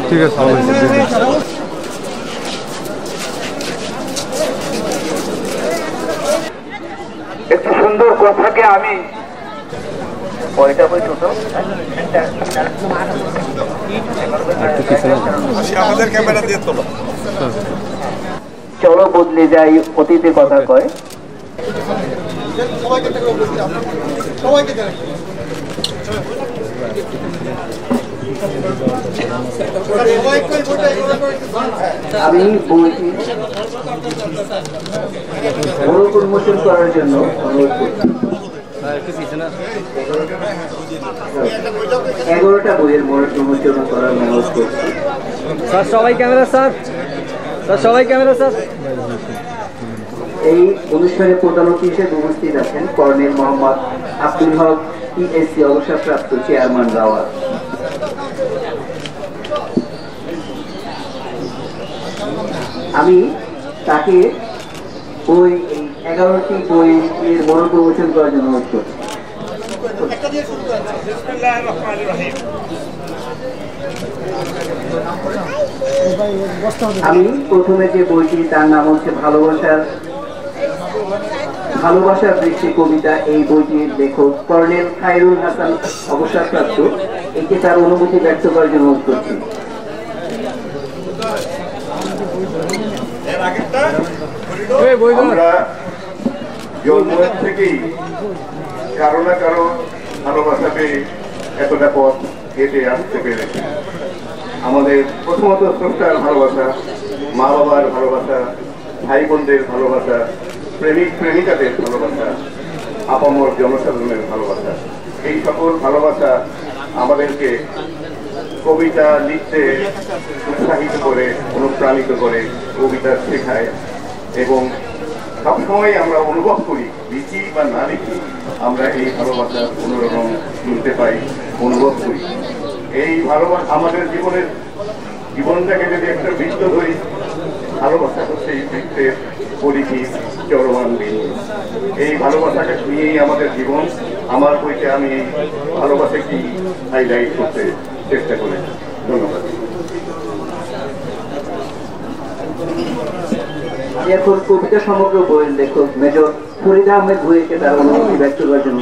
ঠিক আছে, একটু সুন্দর কথাকে আমি আমাদের ক্যামেরা দিয়ে তোলো। চলো বদলে যাই অতীতে কথা কয়। আমি বইটি উন্মোচন করার জন্য অনুরোধ করছি। 11টা বইয়ের উন্মোচন করার অনুরোধ করছি। স্যার সবাই ক্যামেরা, স্যার সবাই ক্যামেরা স্যার। এই অনুষ্ঠানে প্রধান অতিথি হিসেবে উপস্থিত আছেন কর্নেল মোহাম্মদ আব্দুল হক, পিএসসি অবসরপ্রাপ্ত চেয়ারম্যান রাওয়াল। আমি তাকে বই 11টি বই এর উন্মোচন করার জন্য অনুরোধ করছি। আমি প্রথমে যে বইটি, তার নাম হচ্ছে ভালোবাসার বৃষ্টি কবিতা। এই বইটির লেখক কর্নেল খায়রুল হাসান, অবসরপ্রাপ্ত। একে তার অনুভূতি ব্যক্ত করার জন্য অনুরোধ করছি। আমরা জন্ম থেকেই কারো না কারো ভালোবাসা পেয়ে এতটা পথ হেঁটে আসতে পেরেছি। আমাদের প্রথমত স্রষ্টার ভালোবাসা, মা বাবার ভালোবাসা, ভাই বোনদের ভালোবাসা, প্রেমিক প্রেমিকাদের ভালোবাসা, আপামর জনসাধারণের ভালোবাসা। এই সকল ভালোবাসা আমাদেরকে কবিতা লিখতে উৎসাহিত করে, অনুপ্রাণিত করে, কবিতা শেখায় এবং সবসময় আমরা অনুভব করি, লিখি বা না লিখি, আমরা এই ভালোবাসা কোনোরকম শুনতে পাই, অনুভব করি। এই ভালোবাসা আমাদের জীবনটাকে যদি একটা বৃত্ত ধরি, ভালোবাসা হচ্ছে এই বৃত্তের পরিধি চলমান বিন্দু। এই ভালোবাসাকে নিয়েই আমাদের জীবন। আমার বইতে আমি এই ভালোবাসাকেই হাইলাইট করতে চেষ্টা করেছি। ধন্যবাদ। আমি এখন কবিতা সমগ্র বইয়ের লেখক মেজর ফরিদা আহমেদ ভুঁইয়াকে তার অনুভূতি ব্যক্ত করার জন্য।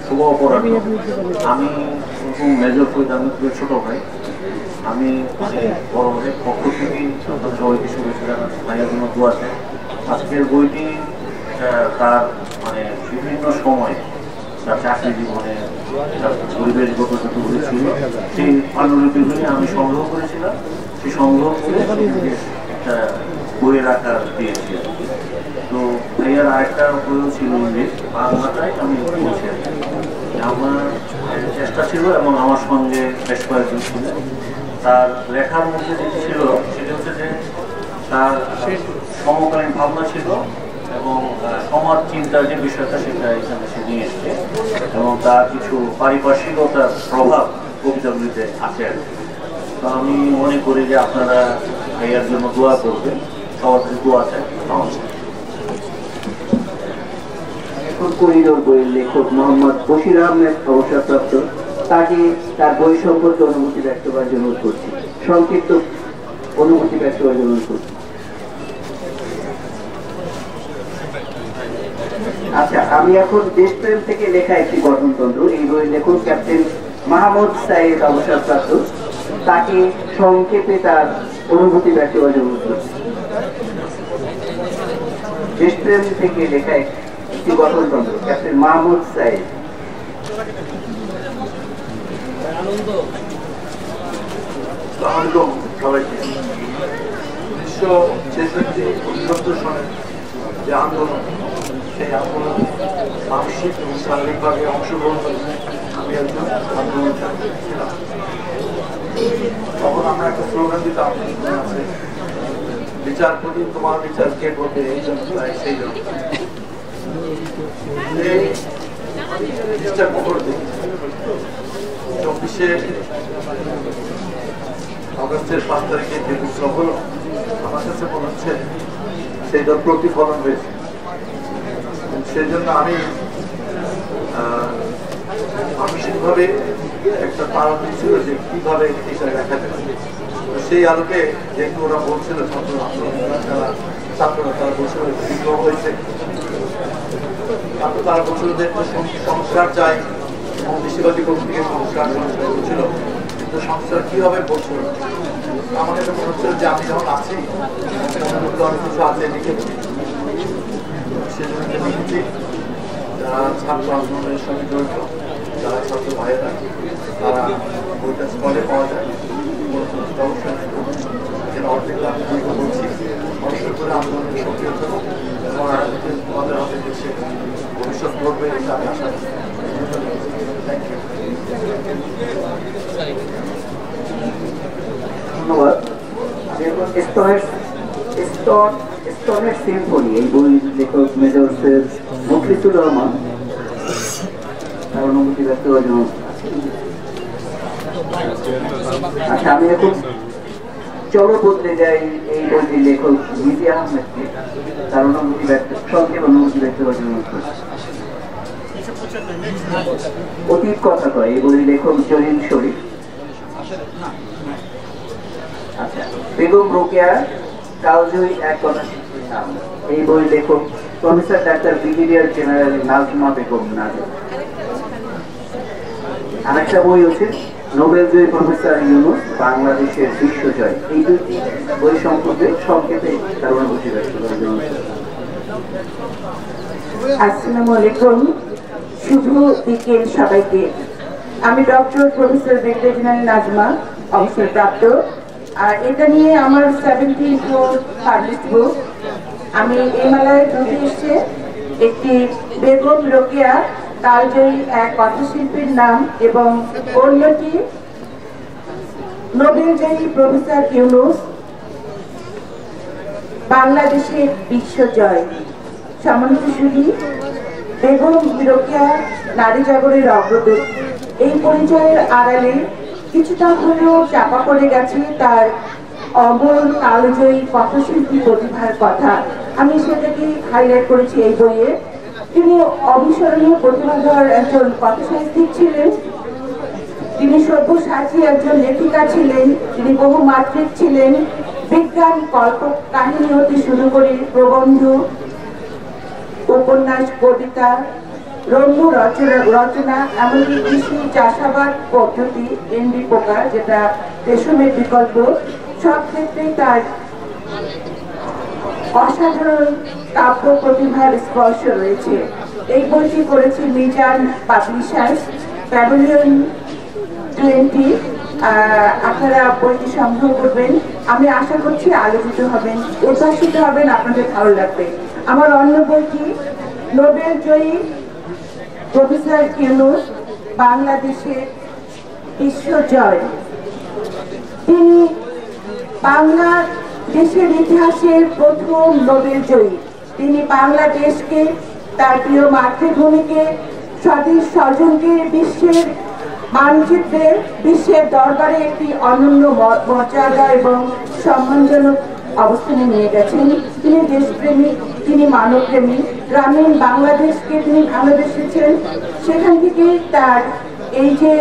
শুভ অপরাহ্ন। আমি মেজর ফরিদা আহমেদের ছোট ভাই। আমি বড় ভাইয়ের পক্ষ থেকেই সবাইকে শুভেচ্ছা জানাচ্ছি, ভাইয়ের জন্য দোয়া চাই। আজকের বইটি তার বিভিন্ন সময়ে তার চাকরি জীবনে পরিবেশগত যতগুলি ছিল সেই পাণ্ডুলিপিগুলি আমি সংগ্রহ করেছিলাম। সেই সংগ্রহ করে একটা বইয়ের আকার দিয়েছি। তো ভাইয়ার আরেকটা বইও ছিল ইংলিশ, বাংলাটাই আমি বলছি। আমার চেষ্টা ছিল এবং আমার সঙ্গে বেশ কয়েকজন ছিল। তার লেখার মধ্যে যেটি ছিল সেটা হচ্ছে যে তার সমকালীন ভাবনা ছিল এবং সমাজ চিন্তার যে বিষয়টা সেটা এখানে সে নিয়ে এসছে এবং তার কিছু পারিপার্শ্বিকতার প্রভাব কবিতাগুলিতে আছে। তো আমি মনে করি যে আপনারা ভাইয়ার জন্য দোয়া করবেন, সবার কাছে দোয়া চাই। এখন করিডোর বইয়ের লেখক মোহাম্মদ বশির আহমেদ, অবসরপ্রাপ্ত। তাকে তার বই সম্পর্কে অনুভূতি ব্যক্ত করার জন্য অনুরোধ করছি। সংক্ষিপ্ত অনুভূতি ব্যক্ত করার জন্য অনুরোধ করছি। আচ্ছা, আমি এখন দেশপ্রেম থেকে লেখা একটি গঠনতন্ত্র, এই বইয়ের লেখক ক্যাপ্টেন মাহমুদ সাইদ, অবসরপ্রাপ্ত। তাকে সংক্ষেপে তার অনুভূতি ব্যক্ত করার জন্য অনুরোধ করছি। দেশপ্রেম থেকে লেখা একটি গঠনতন্ত্র, ক্যাপ্টেন মাহমুদ সাইদ। সবাইকে 1966-69 সনের যে আন্দোলন, সেই আন্দোলন মানসিক এবং শারীরিকভাবে অংশগ্রহণ করে আমি একজন আন্দোলন ছিলাম। তখন আমরা একটা স্লোগান দিতাম, বিচার করি তোমার বিচার কে করবে, এই জন্য সেই জন্য। এই জিনিসটা কখন 24 অগস্টের 5 তারিখে যে বিপ্লব হলো, আমার কাছে মনে হচ্ছে সেইটার প্রতিফলন হয়েছে। সেই জন্য আমি মানসিকভাবে একটা তারা ছিল যে কিভাবে এটা দেখা যায়। সেই আলোকে যেহেতু ওরা বলছিল ছাত্ররা তারা বলছিল বিপ্লব হয়েছে, তারা বলছিল যে সংস্কার চাই, বেশিরভাগই থেকে সংস্কার করছিল, কিন্তু সংস্কার কিভাবে বলছিল আমার কাছে মনে হচ্ছিল যে আমি যখন আছি অনেক কিছু আছে লিখে সেজন্য লিখেছি। যারা ছাত্র আন্দোলনের সঙ্গে জড়িত, যারা ছাত্র ভাইয়েরা, তারা বইটা স্টলে পাওয়া যায়, অবশ্যই অর্ধেক বলছি অবশ্যই করে আন্দোলনের সক্রিয় থাকুক এবং তোমাদের হাতে দেশে ভবিষ্যৎ করবে এটা আমি আশা করি। ধন্যবাদ। স্তনের সিম্ফনি এই বইয়ের লেখক মেজর সৈয়দ মুখলিসুর রহমান তার অনুভূতি ব্যক্ত করার জন্য। আচ্ছা, আমি এখন চলো বদলে যাই এই বইটির লেখক মিজি আহমেদকে তার অনুভূতি সংক্ষেপ অনুভূতি ব্যক্ত করার জন্য। অতীত কথা কয় এই বইয়ের লেখক জলিল শরীফ। আচ্ছা, বেগম রোকেয়া কালজয়ী এক কথা এই বইয়ের লেখক professor doctor brigadier general Nazma Begum Nazma. আরেকটা বই হচ্ছে নোবেল জয়ী প্রফেসর ইউনুস বাংলাদেশের বিশ্বজয়। এই দুটি বই সম্পর্কে সংক্ষেপে তার অনুভূতি ব্যক্ত করার জন্য। আসসালামু আলাইকুম, শুভ বিকেল সবাইকে। আমি doctor professor brigadier general Nazma, অবসরপ্রাপ্ত। আর এটা নিয়ে আমার 74 পাবলিশ বুক। আমি এই মেলায় দুটি এসছে, একটি বেগম রোকেয়া কালজয়ী এক কথাশিল্পীর নাম এবং অন্যটি নোবেলজয়ী প্রফেসর ইউনুস বাংলাদেশের বিশ্বজয়। সম্মানিত সুধী, বেগম রোকেয়া নারী জাগরের অগ্রদূত। এই পরিচয়ের আড়ালে কিছুটা হলেও চাপা পড়ে গেছে তার অমর কালজয়ী কথাশিল্পী প্রতিভার কথা। আমি সেটাকে হাইলাইট করেছি এই বইয়ে। তিনি অবিস্মরণীয় প্রতিভাধর একজন কথাসাহিত্যিক ছিলেন, তিনি সব্যসাচী একজন লেখিকা ছিলেন, তিনি বহুমাত্রিক ছিলেন। বিজ্ঞান কল্প কাহিনী হতে শুরু করে প্রবন্ধ, উপন্যাস, কবিতা, রম্য রচনা, এমনকি কৃষি চাষাবাদ পদ্ধতি, এনডি পোকা যেটা রেশমের বিকল্প, সব ক্ষেত্রেই তার অসাধারণ কাব্য প্রতিভার স্পর্শ রয়েছে। এই বইটি করেছে মিজান পাবলিশার্স, প্যাভিলিয়ন 20। আপনারা বইটি সংগ্রহ করবেন, আমি আশা করছি আলোচিত হবেন, উদ্ভাসিত হবেন, আপনাদের ভালো লাগবে। আমার অন্য বইটি নোবেল জয়ী প্রফেসর ইউনুস বাংলাদেশের বিশ্বজয়। তিনি বাংলাদেশের ইতিহাসের প্রথম নোবেল জয়ী। তিনি বাংলাদেশকে, তার প্রিয় মাতৃভূমিকে, স্বদেশ স্বজনকে বিশ্বের মানচিত্রে, বিশ্বের দরবারে একটি অনন্য মর্যাদা এবং সম্মানজনক অবস্থানে নিয়ে গেছেন। তিনি দেশপ্রেমিক, তিনি মানবপ্রেমী। গ্রামীণ বাংলাদেশকে তিনি ভালোবেসেছেন। সেখান থেকে তার এই যে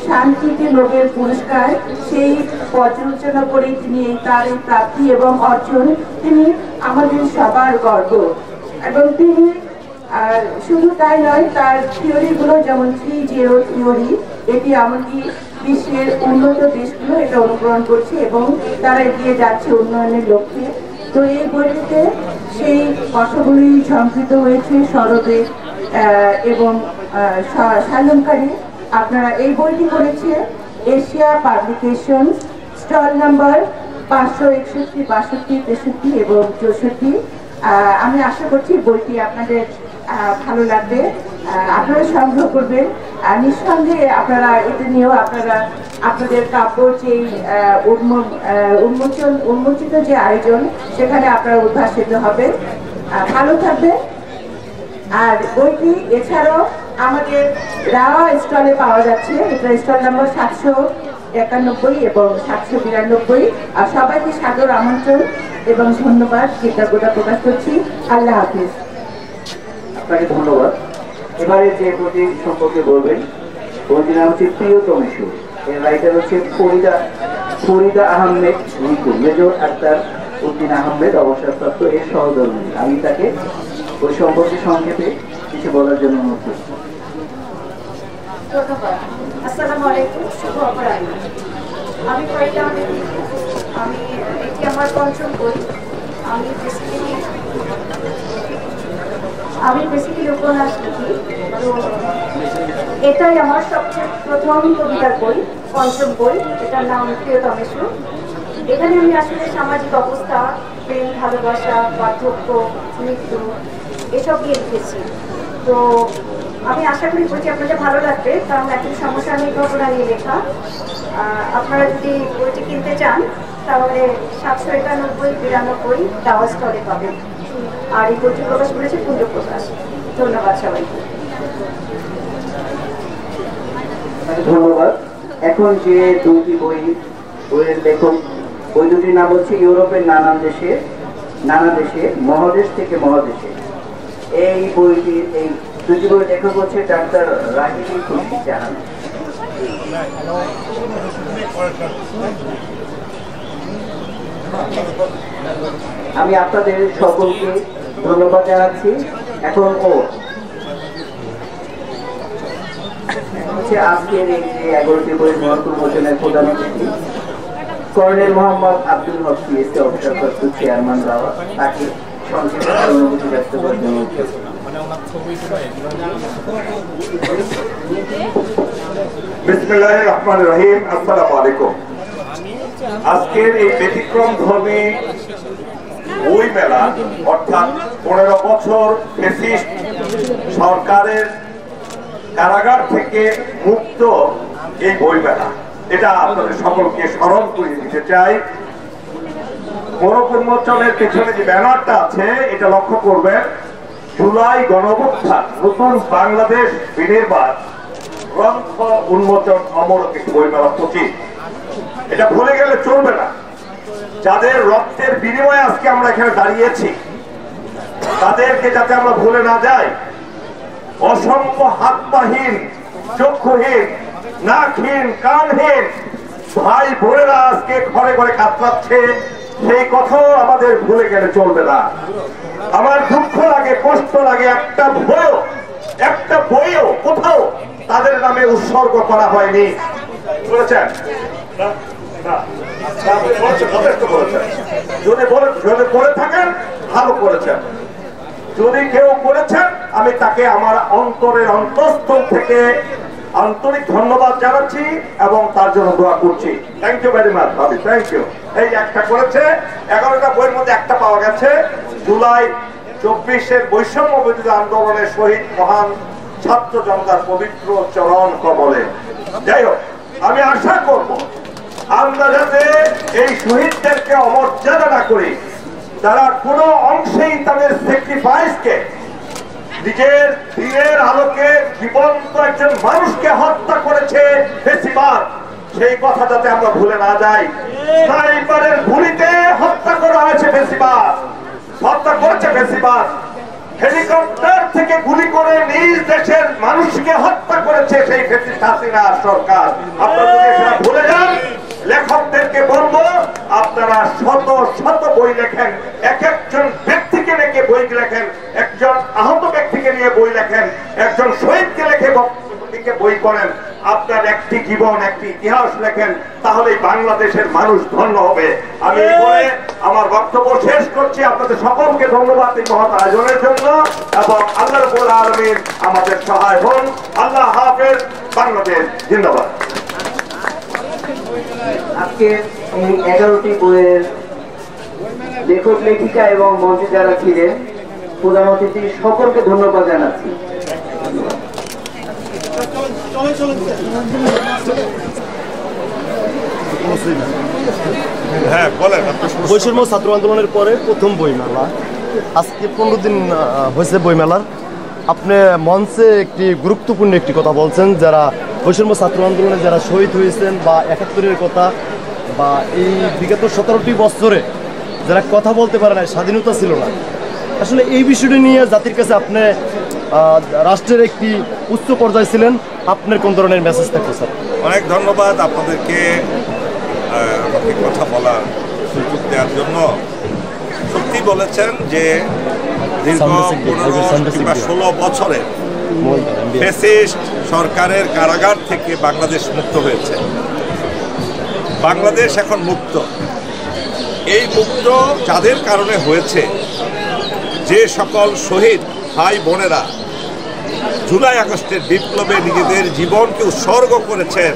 শান্তিতে নোবেল পুরস্কার, সেই পর্যালোচনা করে তিনি তার এই প্রাপ্তি এবং অর্জন, তিনি আমাদের সবার গর্ব। এবং তিনি শুধু তাই নয়, তার থিওরিগুলো যেমন 3-0 থিওরি, এটি এমনকি বিশ্বের উন্নত দেশগুলো এটা অনুকরণ করছে এবং তারা এগিয়ে যাচ্ছে উন্নয়নের লক্ষ্যে। তো এই বইটিতে সেই কথাগুলি সংকৃত হয়েছে সরবে এবং সালমকারী। আপনারা এই বইটি করেছে এশিয়া পাবলিকেশন, স্টল নাম্বার 561, 62, 63 এবং 64। আমি আশা করছি বইটি আপনাদের ভালো লাগবে, আপনারা সংগ্রহ করবেন। নিঃসন্দেহে আপনারা এটা নিয়েও আপনারা আপনাদের কাব্যর যে উন্মোচিত যে আয়োজন, সেখানে আপনারা উদ্ভাসিত হবে। ভালো থাকবেন। আর বইটি এছাড়াও আমাদের রাওয়া স্টলে পাওয়া যাচ্ছে, এটা স্টল নাম্বার 791 এবং 792। আর সবাইকে সাদর আমন্ত্রণ এবং ধন্যবাদ, কৃতজ্ঞতা প্রকাশ করছি। আল্লাহ হাফিজ। আপনাকে ধন্যবাদ। এবারে যে বইটি সম্পর্কে বলবেন, বইটির নাম হচ্ছে প্রিয়তমেশু। এর রাইটার হচ্ছে ফরিদা আহমেদ রিকু, মেজর আক্তার উদ্দিন আহমেদ অবসরপ্রাপ্ত এর সহধর্মী। আমি তাকে ওই সম্পর্কে সংক্ষেপে কিছু বলার জন্য অনুরোধ করছি। ধন্যবাদ। আসসালামু আলাইকুম, শুভ অপরাহ্ন। আমি ফরিদা আহমেদ রিকু। আমি এটি আমার পঞ্চম বই। আমি বেসিক্যালি উপন্যাস লিখি। তো এটাই আমার সবচেয়ে প্রথম কবিতার বই, পঞ্চম বই। এটার নাম প্রিয়তমেশু। এখানে আমি আসলে সামাজিক অবস্থা, প্রেম, ভালোবাসা, বার্ধক্য, মৃত্যু এসব নিয়ে লিখেছি। তো আমি আশা করি বইটি আপনাদের ভালো লাগবে, কারণ একটি সমসাময়িক ঘটনা নিয়ে লেখা। আপনারা যদি বইটি কিনতে চান তাহলে 791-92 দাওয়া স্টলে পাবেন। আর এই বইটি প্রকাশ করেছে পুঞ্জ প্রকাশ। ধন্যবাদ সবাইকে। ধন্যবাদ। এখন যে দুটি বইয়ের লেখক, ওই দুটির নাম হচ্ছে ইউরোপের নানা দেশে মহাদেশ থেকে মহাদেশে। এই বইটির এই দুটি বইয়ের লেখক হচ্ছে ডাক্তার রাহিমি খুরশিদ জাহান। আমি আপনাদের সকলকে ধন্যবাদ জানাচ্ছি। এখন হচ্ছে আজকের এই যে 11টি বইয়ের মহত্ব মোচনের প্রধান অতিথি কর্নেল মোহাম্মদ আব্দুল হক সিএসসি অবসরপ্রাপ্ত চেয়ারম্যান বাবা, তাকে সংক্ষেপে অনুভূতি ব্যক্ত করার জন্য বিসমিল্লাহির রহমানির রহিম। আসসালামু আলাইকুম। আজকের এই ব্যতিক্রম ধর্মী বই মেলা, অর্থাৎ 15 বছর ফ্যাসিস্ট সরকারের কারাগার থেকে মুক্ত এই বই মেলা, এটা আপনাদের সকলকে স্মরণ করিয়ে দিতে চাই। গণপূর্ণচনের পেছনে যে ব্যানারটা আছে এটা লক্ষ্য করবেন, জুলাই গণঅভ্যুত্থান নতুন বাংলাদেশ বিনির্মাণ গ্রন্থ উন্মোচন অমর একটি বইমেলা 25। এটা ভুলে গেলে চলবে না। যাদের রক্তের বিনিময়ে আজকে আমরা এখানে দাঁড়িয়েছি তাদেরকে যাতে আমরা ভুলে না যাই। অসংখ্য হাত পাহীন, চক্ষুহীন, নাকহীন, কানহীন ভাই বোনেরা আজকে ঘরে ঘরে কাতরাচ্ছে, সেই কথাও আমাদের ভুলে গেলে চলবে না। আমার দুঃখ লাগে, কষ্ট লাগে, একটা বইও কোথাও তাদের নামে উৎসর্গ করা হয়নি। বলেছেন যদি করে থাকেন ভালো করেছেন, যদি কেউ করেছেন আমি তাকে আমার অন্তরের অন্তঃস্থল থেকে আন্তরিক ধন্যবাদ জানাচ্ছি এবং তার জন্য দোয়া করছি। থ্যাংক ইউ ভেরি মাচ ভাবি, থ্যাংক ইউ। এই একটা করেছে, 11টা বইয়ের মধ্যে একটা পাওয়া গেছে, জুলাই 24-এর বৈষম্য বিরোধী আন্দোলনের শহীদ মহান ছাত্র জনতার পবিত্র চরণ কমলে। যাই হোক, আমি আশা করব আমরা যাতে এই শহীদদেরকে অমর্যাদা না করি, তারা কোনো অংশেই তাদের স্যাক্রিফাইসকে, নিজের দিনের আলোকে জীবন্ত একজন মানুষকে হত্যা করেছে ফ্যাসিবাদ, সেই কথা যাতে আমরা ভুলে না যাই। স্নাইপারের গুলিতে হত্যা করা হয়েছে ফ্যাসিবাদ, হত্যা করেছে ফ্যাসিবাদ। হেলিকপ্টার থেকে গুলি করে নিজ দেশের মানুষকে হত্যা করেছে সেই ফ্যাসিস্ট হাসিনা সরকার। আপনারা যদি সেটা ভুলে যান, লেখকদেরকে বলবো আপনারা শত শত বই লেখেন, একজন ব্যক্তিকে লেখে বই লেখেন, একজন আহত ব্যক্তিকে নিয়ে বই লেখেন, একজন শহীদকে লেখে বই করেন, আপনার একটি জীবন, একটি ইতিহাস লেখেন, তাহলেই বাংলাদেশের মানুষ ধন্য হবে। আমি এই বলে আমার বক্তব্য শেষ করছি। আপনাদের সকলকে ধন্যবাদ এই মহৎ আয়োজনের জন্য এবং আল্লাহ রাব্বুল আলামিন আমাদের সহায় হন। আল্লাহ হাফেজ। বাংলাদেশ জিন্দাবাদ। আজকে এই 11টি বইয়ের লেখক লেখিকা এবং মঞ্চে যারা ছিলেন প্রধান অতিথি সকলকে ধন্যবাদ জানাচ্ছি। বৈষম্য ছাত্র আন্দোলনের পরে প্রথম বইমেলা, আজকে 15 দিন হয়েছে বইমেলার। আপনি মঞ্চে একটি গুরুত্বপূর্ণ একটি কথা বলছেন, যারা বৈষম্য ছাত্র আন্দোলনে যারা শহীদ হয়েছেন বা ৭১-এর কথা বা এই বিগত 17টি বছরে যারা কথা বলতে পারে না, স্বাধীনতা ছিল না, আসলে এই বিষয়টি নিয়ে জাতির কাছে আপনি রাষ্ট্রের একটি উচ্চ পর্যায়ে ছিলেন, আপনার কোন ধরনের মেসেজ থাকবে স্যার? অনেক ধন্যবাদ আপনাদেরকে আমাকে কথা বলার সুযোগ দেওয়ার জন্য। সত্যি বলেছেন যে দীর্ঘ 15 কিংবা 16 বছরে ফ্যাসিস্ট সরকারের কারাগার থেকে বাংলাদেশ মুক্ত হয়েছে। বাংলাদেশ এখন মুক্ত। এই মুক্ত যাদের কারণে হয়েছে, যে সকল শহীদ ভাই বোনেরা জুলাই আগস্টের বিপ্লবে নিজেদের জীবনকে উৎসর্গ করেছেন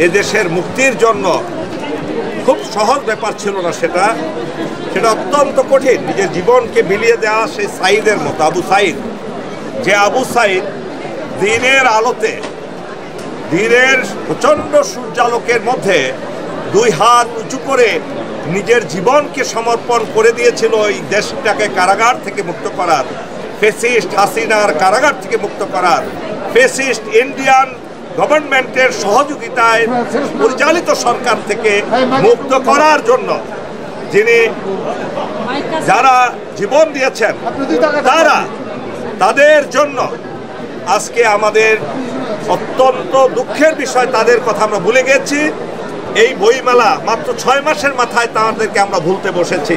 এদেশের মুক্তির জন্য, খুব সহজ ব্যাপার ছিল না সেটা অত্যন্ত কঠিন। নিজের জীবনকে বিলিয়ে দেওয়া সেই সাইদের মতো, আবু সাইদ, যে আবু সাইদ দিনের আলোতে, দিনের প্রচণ্ড সূর্যালোকের মধ্যে 2 হাত উঁচু করে নিজের জীবনকে সমর্পণ করে দিয়েছিল এই দেশটাকে কারাগার থেকে মুক্ত করার, ফ্যাসিস্ট হাসিনার কারাগার থেকে মুক্ত করার, ফ্যাসিস্ট ইন্ডিয়ান গভর্নমেন্টের সহযোগিতায় পরিচালিত সরকার থেকে মুক্ত করার জন্য যিনি যারা জীবন দিয়েছেন তাদের জন্য আজকে আমাদের অত্যন্ত দুঃখের বিষয়, তাদের কথা আমরা ভুলে গেছি। এই বইমেলা মাত্র 6 মাসের মাথায় তাদেরকে আমরা ভুলতে বসেছি।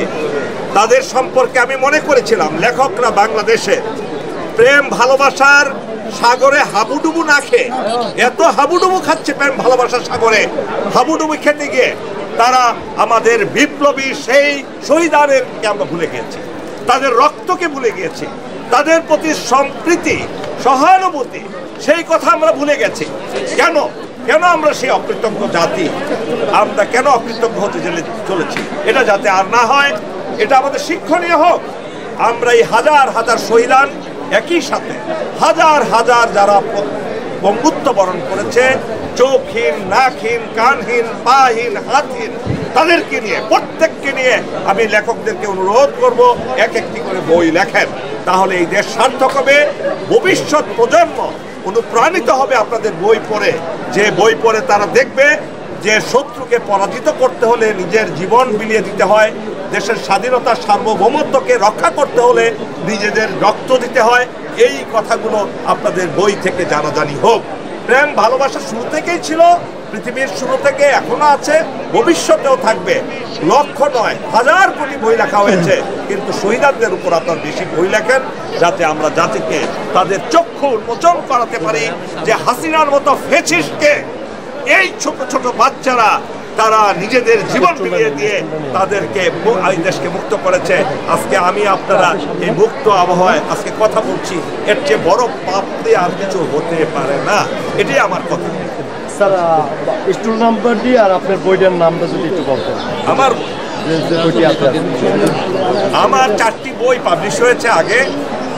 তাদের সম্পর্কে আমি মনে করেছিলাম লেখকরা বাংলাদেশে প্রেম ভালোবাসার সাগরে হাবুডুবু না খেয়ে, এত হাবুডুবু খাচ্ছে প্রেম ভালোবাসার সাগরে, হাবুডুবু খেতে গিয়ে তারা আমাদের বিপ্লবী সেই শহীদদেরকে আমরা ভুলে গিয়েছি, তাদের রক্তকে ভুলে গিয়েছি, তাদের প্রতি সম্প্রীতি সহানুভূতি সেই কথা আমরা ভুলে গেছি। কেন আমরা সেই অকৃতজ্ঞ জাতি, আমরা কেন অকৃতজ্ঞ হতে চলেছি? এটা যাতে আর না হয়, এটা আমাদের শিক্ষণীয় হোক। আমরা এই হাজার হাজার শহীদান, একই সাথে হাজার হাজার যারা বঙ্গুত্ব বরণ করেছে, চোখহীন, নাকহীন, কানহীন, পাহীন, হাতহীন, তাদেরকে নিয়ে, প্রত্যেককে নিয়ে আমি লেখকদেরকে অনুরোধ করব এক একটি করে বই লেখেন, তাহলে এই দেশ সার্থক হবে। ভবিষ্যৎ প্রজন্ম অনুপ্রাণিত হবে আপনাদের বই পড়ে, যে বই পড়ে তারা দেখবে যে শত্রুকে পরাজিত করতে হলে নিজের জীবন বিলিয়ে দিতে হয়, দেশের স্বাধীনতা সার্বভৌমত্বকে রক্ষা করতে হলে নিজেদের রক্ত দিতে হয়। এই কথাগুলো আপনাদের বই থেকে জানাজানি হোক। প্রেম ভালোবাসা শুরু থেকেই ছিল, পৃথিবীর শুরু থেকে এখনো আছে, ভবিষ্যতেও থাকবে। লক্ষ নয়, 1000 কোটি বই লেখা হয়েছে, কিন্তু শহীদদের উপর আপনার বেশি বই লেখেন, যাতে আমরা জাতিকে তাদের চক্ষু উন্মোচন করাতে পারি যে হাসিনার মতো ফ্যাসিস্টকে এই ছোট ছোট বাচ্চারা তারা নিজেদের জীবন বিলিয়ে দিয়ে তাদেরকে এই দেশকে মুক্ত করেছে। আজকে আমি আপনারা এই মুক্ত আবহাওয়ায় আজকে কথা বলছি, এর চেয়ে বড় পাপ দিয়ে আর কিছু হতে পারে না, এটাই আমার কথা। স্যার, স্টল নাম্বারটি আর আপনার বইটার নামটা যদি একটু বলতেন। আমার 4টি বই পাবলিশ হয়েছে আগে।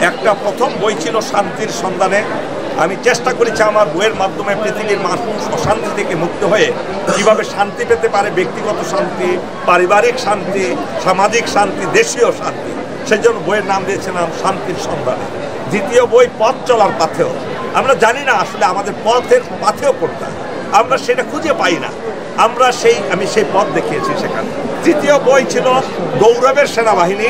একটা প্রথম বই ছিল শান্তির সন্ধানে। আমি চেষ্টা করেছি আমার বইয়ের মাধ্যমে পৃথিবীর মানুষ অশান্তি থেকে মুক্ত হয়ে কিভাবে শান্তি পেতে পারে, ব্যক্তিগত শান্তি, পারিবারিক শান্তি, সামাজিক শান্তি, দেশীয় শান্তি। সেই জন্য বইয়ের নাম দিয়েছিলাম শান্তির সন্ধানে। দ্বিতীয় বই পথ চলার পাথেও। আমরা জানি না আসলে আমাদের পথের পাথেও পড়তে, আমরা সেটা খুঁজে পাই না, আমি সেই পথ দেখিয়েছি সেখানে। তৃতীয় বই ছিল গৌরবের সেনাবাহিনী,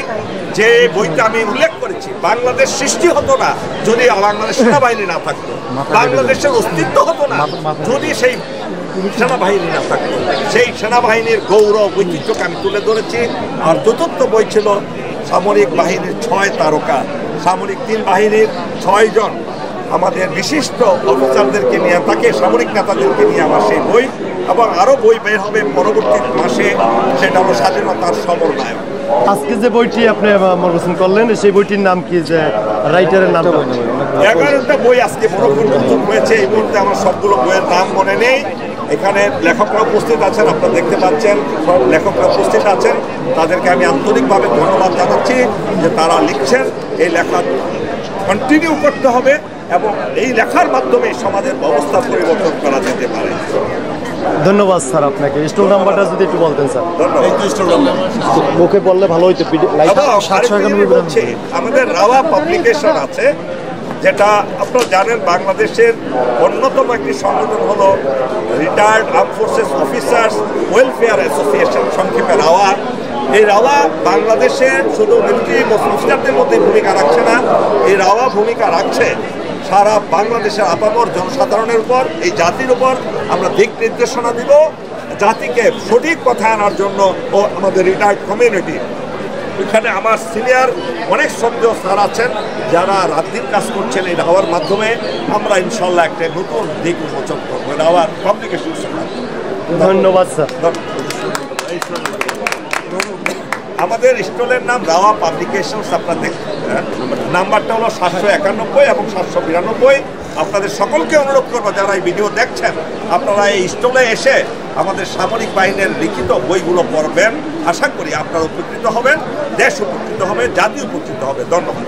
যে বইটা আমি উল্লেখ করেছি বাংলাদেশ সৃষ্টি হতো না যদি বাংলাদেশ সেনাবাহিনী না থাকতো, বাংলাদেশের অস্তিত্ব হতো না যদি সেই সেনাবাহিনী না থাকতো। সেই সেনাবাহিনীর গৌরব ঐতিহ্যকে আমি তুলে ধরেছি। আর চতুর্থ বই ছিল সামরিক বাহিনীর 6 তারকা, সামরিক 3 বাহিনীর 6 জন আমাদের বিশিষ্ট অফিসারদেরকে নিয়ে, তাকে সামরিক নেতাদেরকে নিয়ে আমার সেই বই, এবং আরও বই বের হবে পরবর্তী মাসে, সেটা হলো স্বাধীনতার সমরনায়ক। আজকে যে বইটি আপনি মনোরঞ্জন করলেন, সেই বইটির নাম কি, যে রাইটারের নাম? 11টা বই আজকে মনোরঞ্জন হয়েছে। এই মুহূর্তে আমার সবগুলো বইয়ের নাম মনে নেই। এখানে লেখকরা উপস্থিত আছেন, আপনারা দেখতে পাচ্ছেন সব লেখকরা উপস্থিত আছেন। তাদেরকে আমি আন্তরিকভাবে ধন্যবাদ জানাচ্ছি যে তারা লিখছেন। এই লেখা কন্টিনিউ করতে হবে এবং এই লেখার মাধ্যমে সমাজের ব্যবস্থা পরিবর্তন করা যেতে পারে। ধন্যবাদ স্যার আপনাকে। স্টোর নাম্বারটা যদি একটু বলতেন স্যার। মুখে বললে ভালো হইতো। আমাদের রাওয়া পাবলিকেশন আছে, যেটা আপনারা জানেন বাংলাদেশের অন্যতম একটি সংগঠন হলো retired arm forces officers welfare association, সংক্ষেপে রাওয়া। এই রাওয়া বাংলাদেশের শুধু মিলিটারি অফিসারদের মধ্যে ভূমিকা রাখছে না, এই রাওয়া ভূমিকা রাখছে সারা বাংলাদেশের আপামর জনসাধারণের উপর, এই জাতির উপর। আমরা দিক নির্দেশনা দিব জাতিকে সঠিক পথে আনার জন্য ও আমাদের রিটায়ার্ড কমিউনিটি। এখানে আমার সিনিয়র অনেক শ্রদ্ধেয় স্যার আছেন যারা রাতদিন কাজ করছেন এই রাওয়ার মাধ্যমে। আমরা ইনশাল্লাহ একটা নতুন দিক উন্মোচন করবো রাওয়ার কমিউনিকেশন। ধন্যবাদ স্যার। আমাদের স্টলের নাম রাওয়া পাবলিকেশনস, আপনারা দেখছেন, নাম্বারটা হলো 791 এবং 792। আপনাদের সকলকে অনুরোধ করবো যারা এই ভিডিও দেখছেন আপনারা এই স্টলে এসে আমাদের সামরিক বাহিনীর লিখিত বইগুলো পড়বেন। আশা করি আপনারা উপকৃত হবেন, দেশ উপকৃত হবে, জাতি উপকৃত হবে। ধন্যবাদ।